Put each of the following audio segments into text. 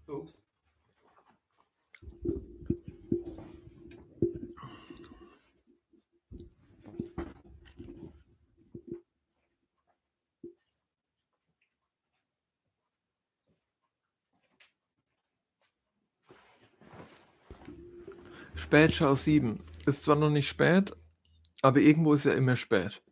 Ups. Spätschau 7. Ist zwar noch nicht spät, aber irgendwo ist ja immer spät.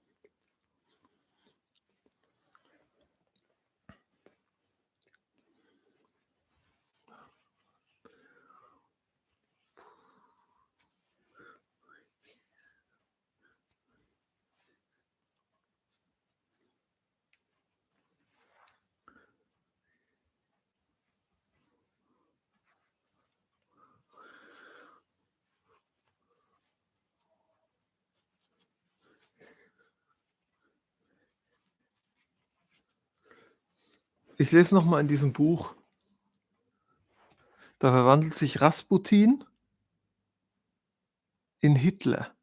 Ich lese noch mal in diesem Buch. Da verwandelt sich Rasputin in Hitler.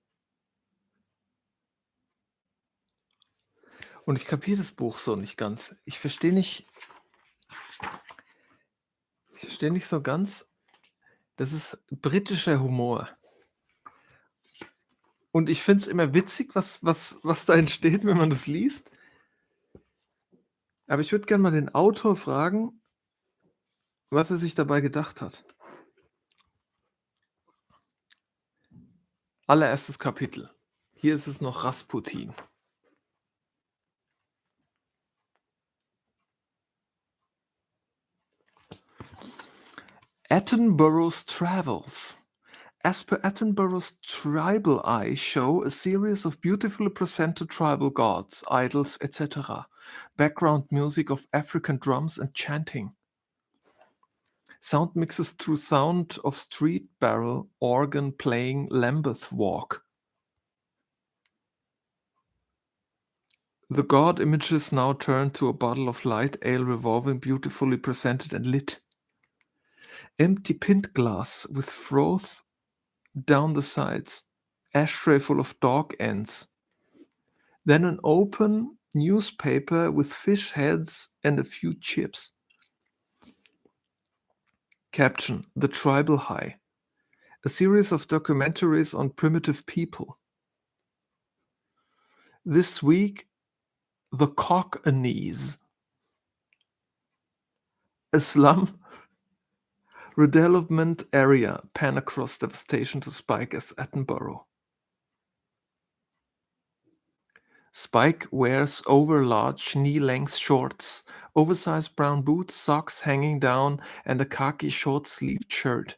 Und ich kapiere das Buch so nicht ganz. Ich verstehe nicht so ganz, das ist britischer Humor. Und ich finde es immer witzig, was da entsteht, wenn man das liest. Aber ich würde gerne mal den Autor fragen, was er sich dabei gedacht hat. Allererstes Kapitel. Hier ist es noch Rasputin. Attenborough's Travels. As per Attenborough's Tribal Eye show a series of beautifully presented tribal gods, idols, etc. Background music of African drums and chanting. Sound mixes through sound of street barrel organ playing Lambeth Walk. The god images now turn to a bottle of light ale revolving beautifully presented and lit. Empty pint glass with froth down the sides, ashtray full of dog ends. Then an open newspaper with fish heads and a few chips. Caption: The Tribal High. A series of documentaries on primitive people. This week, the Cockneys. A slum redevelopment area, pan across devastation to Spike as Attenborough. Spike wears over-large knee-length shorts, oversized brown boots, socks hanging down, and a khaki short-sleeved shirt.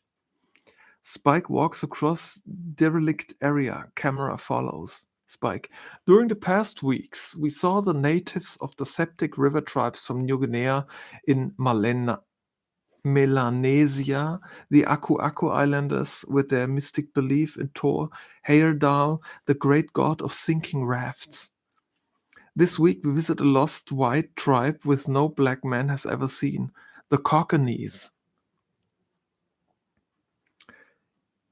Spike walks across derelict area. Camera follows. Spike: During the past weeks, we saw the natives of the septic river tribes from New Guinea in Melanesia, the Aku Aku Islanders with their mystic belief in Thor Heyerdahl, the great god of sinking rafts. This week we visit a lost white tribe with no black man has ever seen, the Cockneys.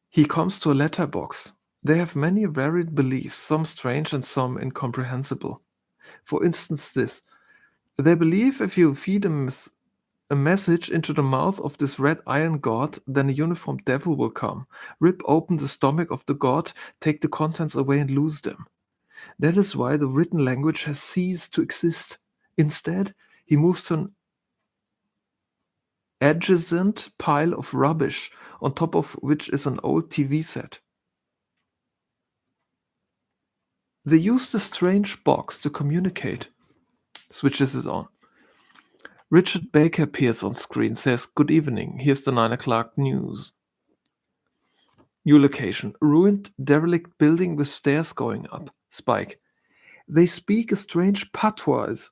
He comes to a letterbox. They have many varied beliefs, some strange and some incomprehensible. For instance, this. They believe if you feed a message into the mouth of this red iron god, then a uniformed devil will come, rip open the stomach of the god, take the contents away and lose them. That is why the written language has ceased to exist. Instead, he moves to an adjacent pile of rubbish, on top of which is an old TV set. They use the strange box to communicate. Switches it on. Richard Baker appears on screen, says, "Good evening, here's the 9 o'clock news." New location. Ruined derelict building with stairs going up. Spike: They speak a strange patois.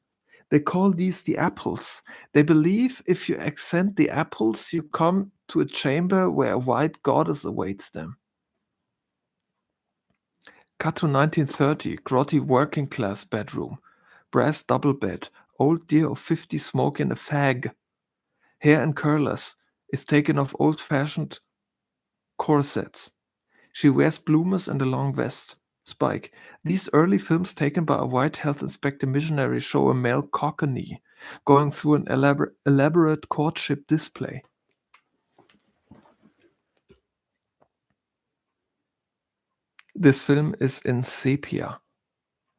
They call these the apples. They believe if you accent the apples, you come to a chamber where a white goddess awaits them. Cut to 1930, grotty working class bedroom. Brass double bed. Old dear of 50 smoking a fag. Hair and curlers is taken off old-fashioned corsets. She wears bloomers and a long vest. Spike. These early films taken by a white health inspector missionary show a male cockney going through an elaborate courtship display. This film is in sepia,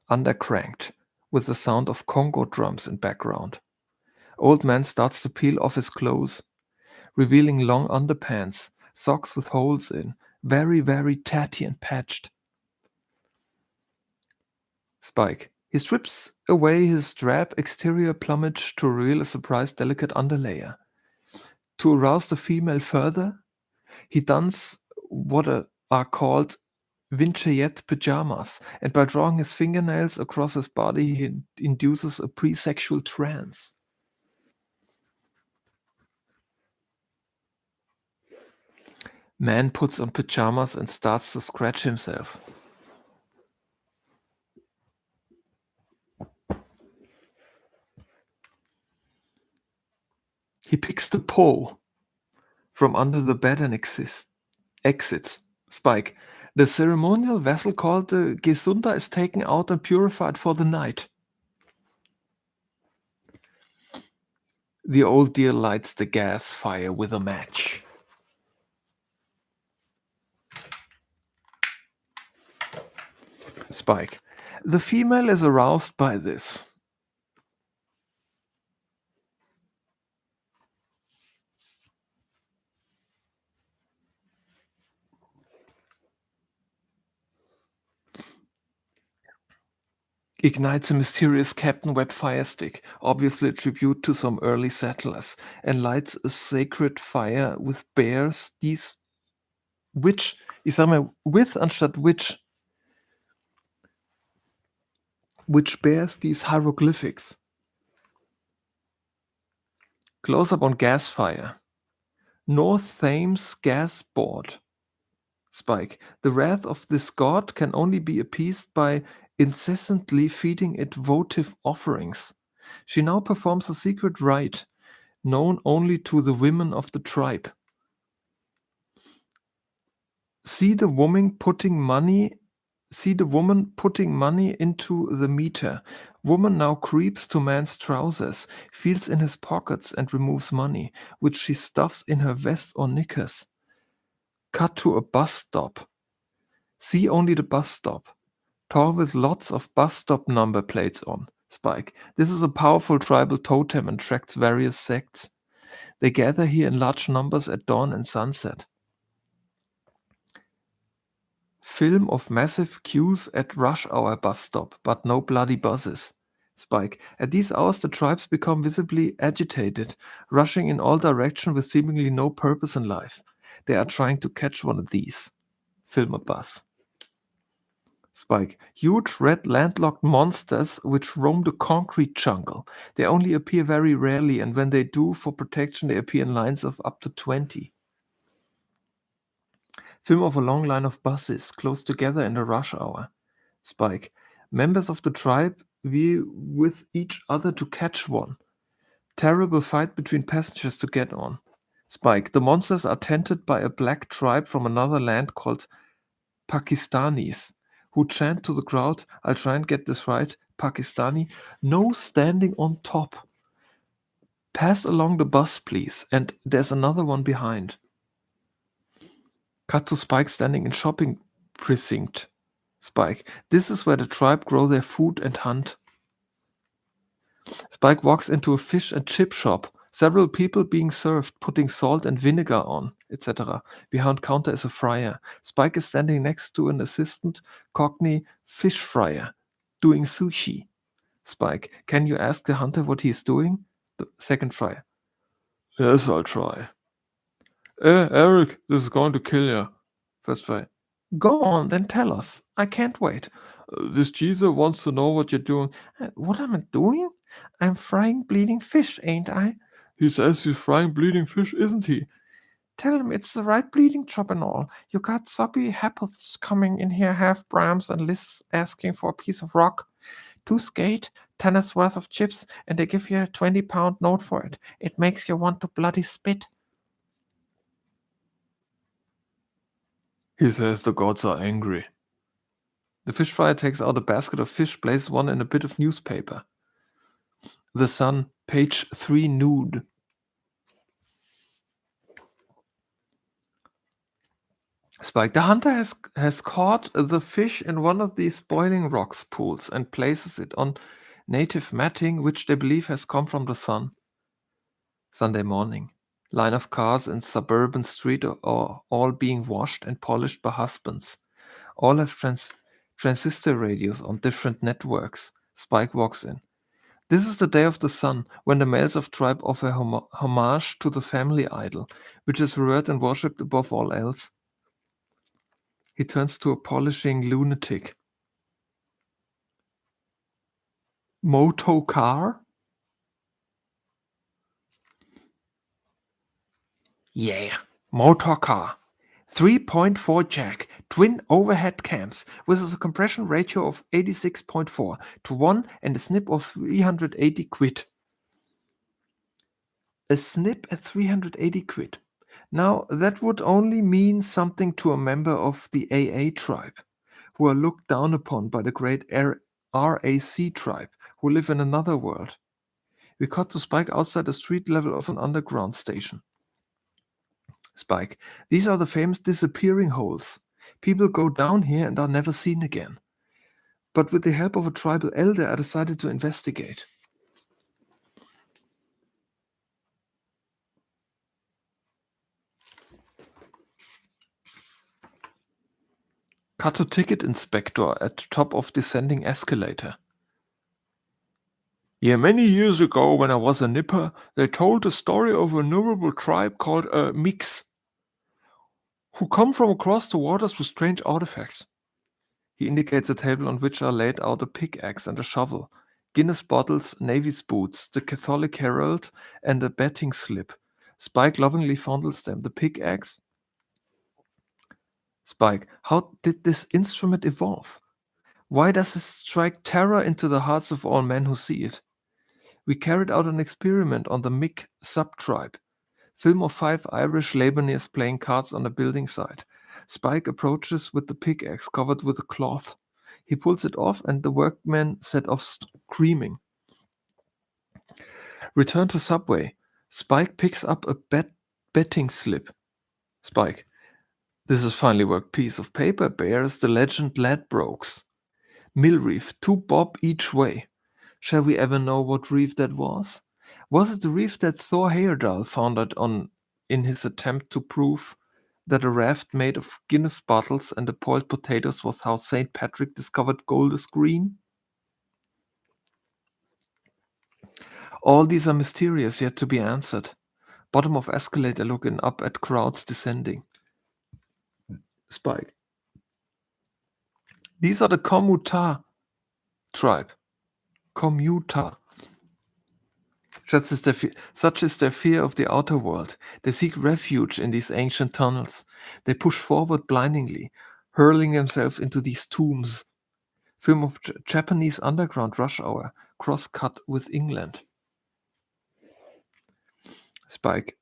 undercranked, with the sound of Congo drums in background. Old man starts to peel off his clothes, revealing long underpants, socks with holes in, very, very tatty and patched. Spike. He strips away his drab exterior plumage to reveal a surprised delicate underlayer. To arouse the female further, he dons what are called Vignette pajamas, and by drawing his fingernails across his body, he induces a pre-sexual trance. Man puts on pajamas and starts to scratch himself. He picks the pole from under the bed and exits. Spike. The ceremonial vessel called the Gesunda is taken out and purified for the night. The old dear lights the gas fire with a match. Spike. The female is aroused by this. Ignites a mysterious Captain Web fire stick, obviously a tribute to some early settlers, and lights a sacred fire with bears, these which, ich sag mal, with anstatt which bears these hieroglyphics. Close up on gas fire. North Thames gas board. Spike. The wrath of this god can only be appeased by incessantly feeding it votive offerings. She now performs a secret rite, known only to the women of the tribe. See the woman putting money into the meter. Woman now creeps to man's trousers, feels in his pockets and removes money, which she stuffs in her vest or knickers. Cut to a bus stop. See only the bus stop. Tor with lots of bus stop number plates on. Spike. This is a powerful tribal totem and attracts various sects. They gather here in large numbers at dawn and sunset. Film of massive queues at rush hour bus stop, but no bloody buses. Spike. At these hours the tribes become visibly agitated, rushing in all directions with seemingly no purpose in life. They are trying to catch one of these. Film a bus. Spike. Huge red landlocked monsters which roam the concrete jungle. They only appear very rarely, and when they do, for protection, they appear in lines of up to 20. Film of a long line of buses close together in a rush hour. Spike. Members of the tribe vie with each other to catch one. Terrible fight between passengers to get on. Spike. The monsters are tended by a black tribe from another land called Pakistanis, who chant to the crowd, I'll try and get this right, Pakistani, no standing on top. Pass along the bus, please, and there's another one behind. Cut to Spike standing in shopping precinct. Spike. This is where the tribe grow their food and hunt. Spike walks into a fish and chip shop. Several people being served, putting salt and vinegar on, etc. Behind counter is a fryer. Spike is standing next to an assistant Cockney fish fryer, doing sushi. Spike. Can you ask the hunter what he's doing? The second fryer. Yes, I'll try. Eric, this is going to kill you. First fryer. Go on, then tell us. I can't wait. This geezer wants to know what you're doing. What am I doing? I'm frying bleeding fish, ain't I? He says he's frying bleeding fish, isn't he? Tell him it's the right bleeding job and all. You got soppy happles coming in here, half Brahms and Liz asking for a piece of rock. 2 skate, 10's worth of chips, and they give you a 20-pound note for it. It makes you want to bloody spit. He says the gods are angry. The fish fryer takes out a basket of fish, places one in a bit of newspaper. The Sun, page 3 nude. Spike. The hunter has caught the fish in one of these boiling rocks pools and places it on native matting, which they believe has come from the sun. Sunday morning. Line of cars in suburban street are all being washed and polished by husbands. All have transistor radios on different networks. Spike walks in. This is the day of the sun, when the males of tribe offer homage to the family idol, which is revered and worshipped above all else. He turns to a polishing lunatic. Moto car? Yeah, motor car. 3.4 jack, twin overhead cams, with a compression ratio of 86.4 to 1 and a snip of 380 quid. A snip at 380 quid. Now, that would only mean something to a member of the AA tribe, who are looked down upon by the great RAC tribe, who live in another world. We cut to Spike outside the street level of an underground station. Spike. These are the famous disappearing holes. People go down here and are never seen again. But with the help of a tribal elder, I decided to investigate. Cut to ticket inspector at the top of descending escalator. Yeah, many years ago, when I was a nipper, they told the story of a notable tribe called Mix, who come from across the waters with strange artifacts. He indicates a table on which are laid out a pickaxe and a shovel, Guinness bottles, Navy's boots, the Catholic Herald, and a betting slip. Spike lovingly fondles them. The pickaxe? Spike, how did this instrument evolve? Why does it strike terror into the hearts of all men who see it? We carried out an experiment on the Mick subtribe. Film of 5 Irish labourers playing cards on a building site. Spike approaches with the pickaxe covered with a cloth. He pulls it off and the workmen set off screaming. Return to subway. Spike picks up a betting slip. Spike. This is finely worked piece of paper bears the legend Ladbrokes. Mill reef, 2 bob each way. Shall we ever know what reef that was? Was it the reef that Thor Heyerdahl founded on in his attempt to prove that a raft made of Guinness bottles and the boiled potatoes was how St. Patrick discovered gold is green? All these are mysterious yet to be answered. Bottom of escalator looking up at crowds descending. Spike. These are the Komuta tribe. Komuta. Such is their fear of the outer world. They seek refuge in these ancient tunnels. They push forward blindingly, hurling themselves into these tombs. Film of Japanese underground rush hour, cross-cut with England. Spike.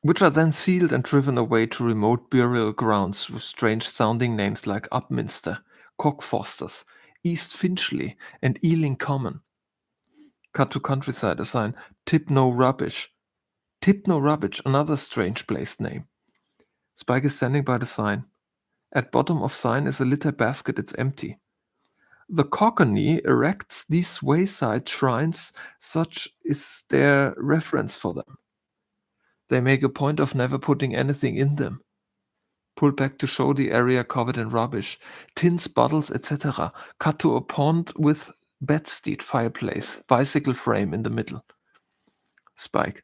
Which are then sealed and driven away to remote burial grounds with strange-sounding names like Upminster, Cockfosters, East Finchley, and Ealing Common. Cut to countryside, a sign, Tip No Rubbish. Tip No Rubbish, another strange place name. Spike is standing by the sign. At bottom of sign is a litter basket, it's empty. The Cockney erects these wayside shrines, such is their reference for them. They make a point of never putting anything in them. Pull back to show the area covered in rubbish, tins, bottles, etc. Cut to a pond with bedstead fireplace, bicycle frame in the middle. Spike.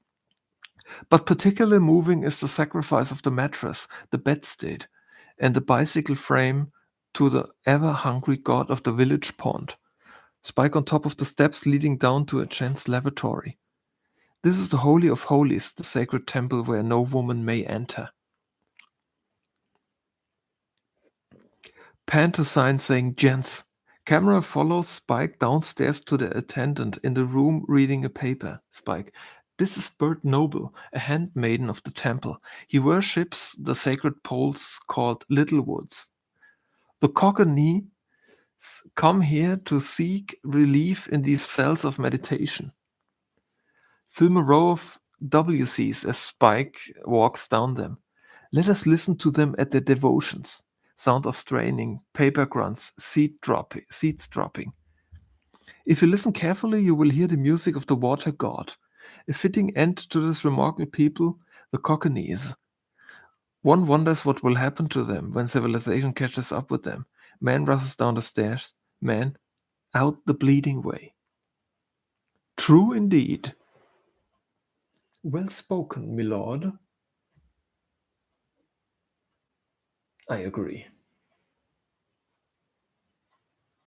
But particularly moving is the sacrifice of the mattress, the bedstead, and the bicycle frame to the ever-hungry god of the village pond. Spike on top of the steps leading down to a gents' lavatory. This is the Holy of Holies, the sacred temple where no woman may enter. Pan to sign saying gents. Camera follows Spike downstairs to the attendant in the room reading a paper. Spike. This is Bert Noble, a handmaiden of the temple. He worships the sacred poles called Little Woods. The Cockney come here to seek relief in these cells of meditation. Film a row of WCs as Spike walks down them. Let us listen to them at their devotions. Sound of straining, paper grunts, seeds dropping. If you listen carefully, you will hear the music of the water god. A fitting end to this remarkable people, the Cockneys. One wonders what will happen to them when civilization catches up with them. Man rushes down the stairs. Man, out the bleeding way. True indeed. Well spoken, my lord. I agree.